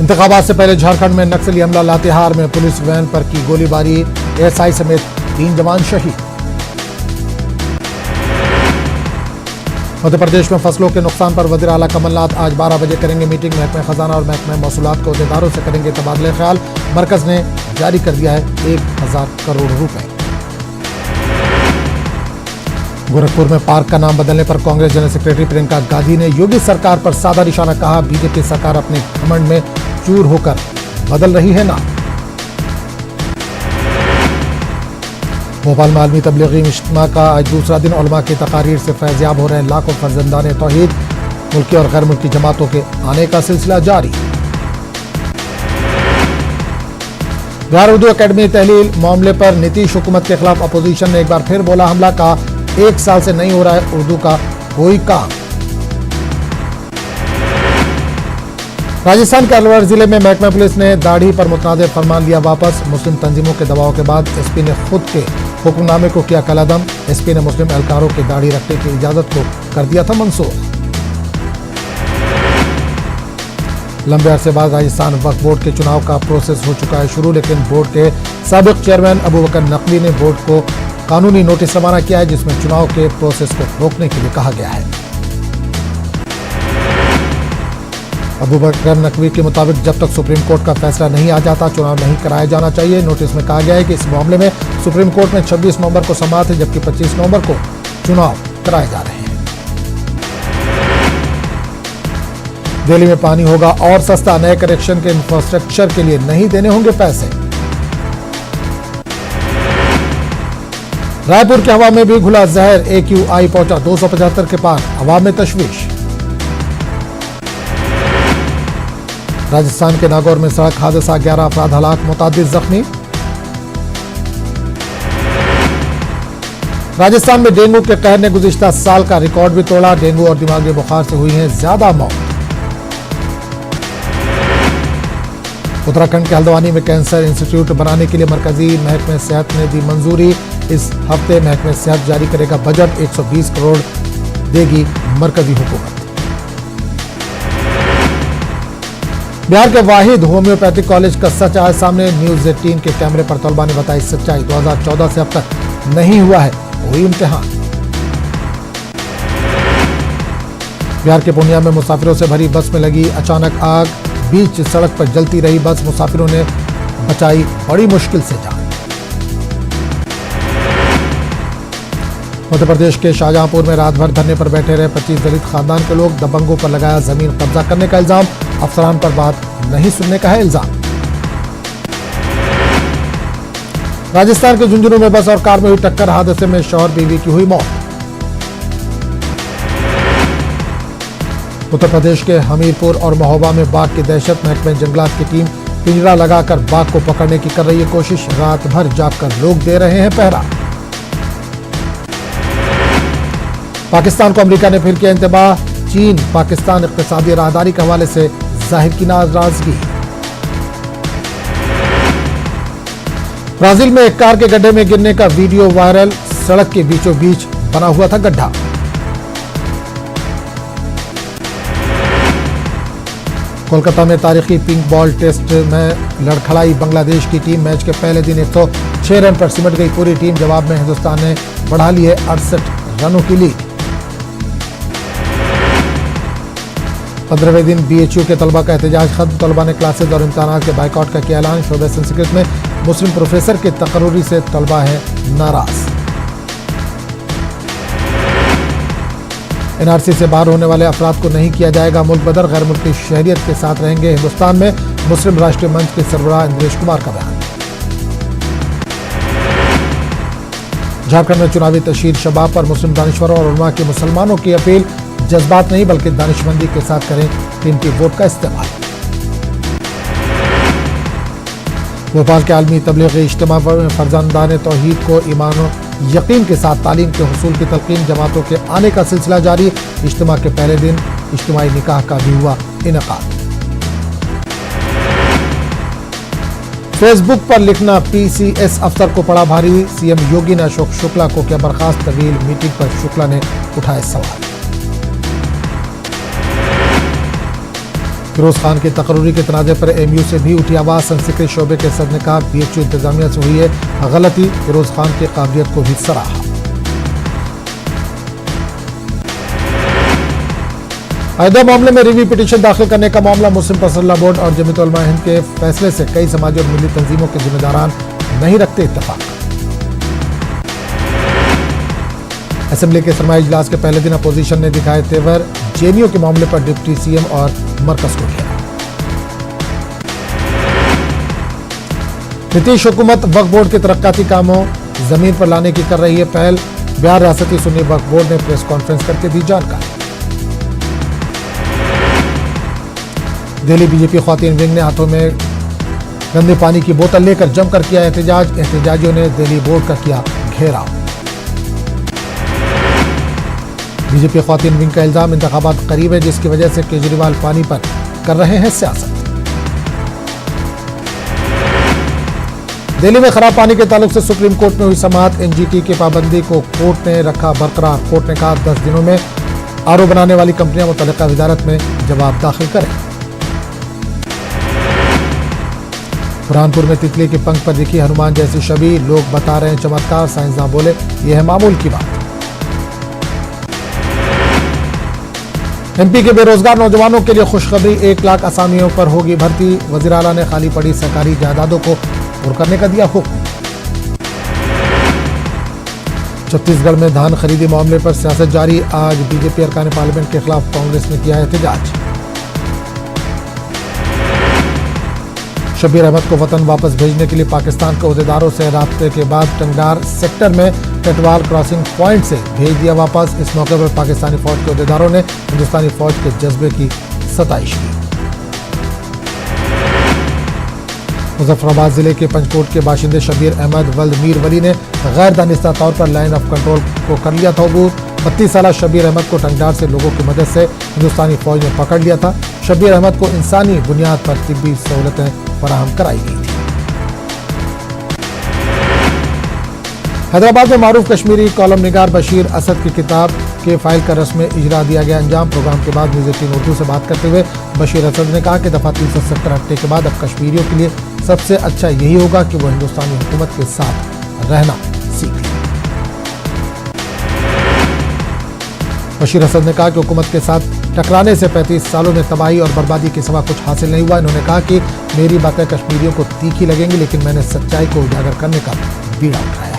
इंतखाबात से पहले झारखंड में नक्सली हमला, लातेहार में पुलिस वैन पर की गोलीबारी, एएसआई समेत 3 जवान शहीद। मध्य प्रदेश में फसलों के नुकसान पर वज़ीर आला कमलनाथ आज 12 बजे करेंगे मीटिंग। महकमे खजाना और महकमे मौसूलात के अहदेदारों से करेंगे तबादले ख्याल। मरकज ने जारी कर दिया है 1000 करोड़ रुपए। गोरखपुर में पार्क का नाम बदलने पर कांग्रेस जनरल सेक्रेटरी प्रियंका गांधी ने योगी सरकार पर साधा निशाना कहा। बीजेपी सरकार अपने घमंड में चूर होकर बदल रही है नाम। भोपाल में आलमी तबलीगी इज्तिमा का आज दूसरा दिन। उलमा की तकारीर से फैज़याब हो रहे लाखों फर्जंदाने तौहीद। मुल्की और गैर मुल्की जमातों के आने का सिलसिला जारी। बिहार उर्दू अकेडमी तहलील मामले पर नीतीश हुकूमत के खिलाफ अपोजिशन ने एक बार फिर बोला हमला का। 1 साल से नहीं हो रहा है उर्दू का कोई काम। राजस्थान के अलवर जिले में महकमा पुलिस ने दाढ़ी पर मुतनाज़ फरमान लिया वापस। मुस्लिम तंजीमों के दबाव के बाद एसपी ने खुद के हुक्मनामे को किया कलादम। एसपी ने मुस्लिम एहलकारों की दाढ़ी रखने की इजाजत को कर दिया था मंसूख। लंबे अरसे बाद राजस्थान वक्फ बोर्ड के चुनाव का प्रोसेस हो चुका है शुरू, लेकिन बोर्ड के साबिक चेयरमैन अबू बकर नकवी ने बोर्ड को कानूनी नोटिस रवाना किया है, जिसमें चुनाव के प्रोसेस को रोकने के लिए कहा गया है। अबू बकर नकवी के मुताबिक जब तक सुप्रीम कोर्ट का फैसला नहीं आ जाता चुनाव नहीं कराया जाना चाहिए। नोटिस में कहा गया है कि इस मामले में सुप्रीम कोर्ट में 26 नवंबर को समाअत है, जबकि 25 नवंबर को चुनाव कराए जा रहे हैं। दिल्ली में पानी होगा और सस्ता, नए कनेक्शन के इंफ्रास्ट्रक्चर के लिए नहीं देने होंगे पैसे। रायपुर की हवा में भी घुला जहर, AQI पहुंचा 275 के पार, हवा में तशवीश। राजस्थान के नागौर में सड़क हादसा, 11 अफराद हलाक, मुतादिद जख्मी। राजस्थान में डेंगू के कहर ने गुज़िश्ता साल का रिकॉर्ड भी तोड़ा। डेंगू और दिमागी बुखार से हुई हैं ज्यादा मौत। उत्तराखंड के हल्द्वानी में कैंसर इंस्टीट्यूट बनाने के लिए मरकजी महकमे सेहत ने दी मंजूरी। इस हफ्ते महकमे सेहत जारी करेगा बजट, 120 करोड़ देगी मरकजी हुकूमत। बिहार के वाहिद होम्योपैथिक कॉलेज का सच आया सामने। न्यूज़ 18 के कैमरे पर तलबा ने बताई सच्चाई। 2014 से अब तक नहीं हुआ है कोई इम्तिहान। बिहार के पूर्णिया में मुसाफिरों से भरी बस में लगी अचानक आग। बीच सड़क पर जलती रही बस, मुसाफिरों ने बचाई बड़ी मुश्किल से जान। मध्य प्रदेश के शाहजहांपुर में रात भर धरने पर बैठे रहे 25 दलित खानदान के लोग। दबंगों पर लगाया जमीन कब्जा करने का इल्जाम, अफसरान पर बात नहीं सुनने का है इल्जाम। राजस्थान के झुंझुनू में बस और कार में हुई टक्कर, हादसे में शौहर बीवी की हुई मौत। उत्तर प्रदेश के हमीरपुर और महोबा में बाघ की दहशत, महकमे जंगलात की टीम पिंजरा लगाकर बाघ को पकड़ने की कर रही है कोशिश। रात भर जागकर लोग दे रहे हैं पहरा। पाकिस्तान को अमेरिका ने फिर किया इंतबाह। चीन पाकिस्तान इक्तिसादी राहदारी के हवाले से जाहिर की नाराजगी। ब्राजील में एक कार के गड्ढे में गिरने का वीडियो वायरल, सड़क के बीचों बीच बना हुआ था गड्ढा। कोलकाता में तारीखी पिंक बॉल टेस्ट में लड़खड़ाई बांग्लादेश की टीम। मैच के पहले दिन 106 रन पर सिमट गई पूरी टीम। जवाब में हिंदुस्तान ने बढ़ा ली है 68 रनों की लीड। 15वें दिन BHU के तलबा का एहतजाज खत्म। तलबा ने क्लासेज और इम्तहानात के बाइकआउट का किया ऐलान। शोबे संस्कृत में मुस्लिम प्रोफेसर के तकर्रुरी से तलबा है नाराज। NRC से बाहर होने वाले अफराद को नहीं किया जाएगा मुल्क बदर। गैर मुल्की शहरियत के साथ रहेंगे हिंदुस्तान में। मुस्लिम राष्ट्रीय मंच के सरबराह इंद्रेश कुमार का बयान। झारखंड में चुनावी तशहीर शबाब पर मुस्लिम दानिश्वरों और उलमा की मुसलमानों की अपील, जज्बात नहीं बल्कि दानिशमंदी के साथ करें कीमती वोट का इस्तेमाल। भोपाल के आलमी तबलीगी इज्तिमा में फर्जंदाने तौहीद को ईमान यकीन के साथ तालीम के हुसूल की तलकीन, जमातों के आने का सिलसिला जारी। इज्तिमा के पहले दिन इज्तिमाई निकाह का भी हुआ इनेकाद। फेसबुक पर लिखना PCS अफसर को पड़ा भारी। CM योगी ने अशोक शुक्ला को किया बर्खास्त। तवील मीटिंग पर शुक्ला ने उठाए सवाल। फिरोज खान की तकर्री के तनाज़े पर एमयू से भी उठी आवाज़। संस्कृत शोबे के सदर ने कहा बीएचयू इंतजामिया से हुई है गलती, फिरोज खान की काबिलियत को भी सराहा। अयोध्या मामले में रिव्यू पिटीशन दाखिल करने का मामला मुस्लिम पर्सनल बोर्ड और जमीयत उलमा हिंद के फैसले से कई समाजी और मिली तंजीमों के जिम्मेदारान नहीं रखते इत्तेफाक। असेंबली के सरमाई इजलास के पहले दिन अपोजिशन ने दिखाए तेवर, जेएनयू के मामले पर डिप्टी सीएम और मरकज को घेरा। नीतीश हुकूमत वक्फ बोर्ड के तरक्काती कामों जमीन पर लाने की कर रही है पहल। बिहार रियासती सुन्नी वक्फ बोर्ड ने प्रेस कॉन्फ्रेंस करके दी जानकारी। दिल्ली बीजेपी ख्वातीन विंग ने हाथों में गंदे पानी की बोतल लेकर जमकर किया एहतजाज। एहतजाजियों ने दिल्ली बोर्ड का किया घेराव। बीजेपी ख्वातीन विंग का इल्जाम इंतखाबात करीब है, जिसकी वजह से केजरीवाल पानी पर कर रहे हैं सियासत। दिल्ली में खराब पानी के ताल्लुक से सुप्रीम कोर्ट में हुई समाअत। एनजीटी की पाबंदी को कोर्ट ने रखा बरकरार। कोर्ट ने कहा 10 दिनों में आरओ बनाने वाली कंपनियां मुतल्लिका वजारत में जवाब दाखिल करें। बुरहानपुर में तितली के पंख पर दिखी हनुमान जैसी छवि, लोग बता रहे हैं चमत्कार, साइंसदान बोले यह है मामूल की बात। एमपी के बेरोजगार नौजवानों के लिए खुशखबरी, 1 लाख असामियों पर होगी भर्ती। वजीर आला ने खाली पड़ी सरकारी जायदादों को पूरा करने का दिया हुक्म। छत्तीसगढ़ में धान खरीदी मामले पर सियासत जारी। आज बीजेपी अरकान पार्लियामेंट के खिलाफ कांग्रेस ने किया एहतजाज। शब्बीर अहमद को वतन वापस भेजने के लिए पाकिस्तान के ओहदेदारों से राब्ते के बाद टंगडार सेक्टर में कटवाल क्रॉसिंग पॉइंट से भेज दिया वापस। इस मौके पर पाकिस्तानी फौज के ओहदेदारों ने हिंदुस्तानी फौज के जज्बे की सताइश की। मुजफ्फराबाद जिले के पंचकोट के बाशिंदे शब्बीर अहमद वल्द मीर वली ने गैर दानिस्ता तौर पर लाइन ऑफ कंट्रोल को कर लिया था अबूर। 32 साल शब्बीर अहमद को टंगडार से लोगों की मदद से हिंदुस्तानी फौज ने पकड़ लिया था। शब्बीर अहमद को इंसानी बुनियाद पर तिब्बी सहूलतें फराहम कराई गई थी। हैदराबाद में मारूफ कश्मीरी कॉलम निगार बशीर असद की किताब के फाइल का रस्म इजरा दिया गया अंजाम। प्रोग्राम के बाद न्यूज़ 18 उर्दू से बात करते हुए बशीर असद ने कहा कि दफा 370 हटने के बाद अब कश्मीरियों के लिए सबसे अच्छा यही होगा कि वो हिंदुस्तानी हुकूमत के साथ रहना सीख लें। बशीर असद ने कहा कि हुकूमत के साथ टकराने से 35 सालों में तबाही और बर्बादी के सिवा कुछ हासिल नहीं हुआ। इन्होंने कहा कि मेरी बातें कश्मीरियों को तीखी लगेंगी, लेकिन मैंने सच्चाई को उजागर करने का बीड़ा उठाया।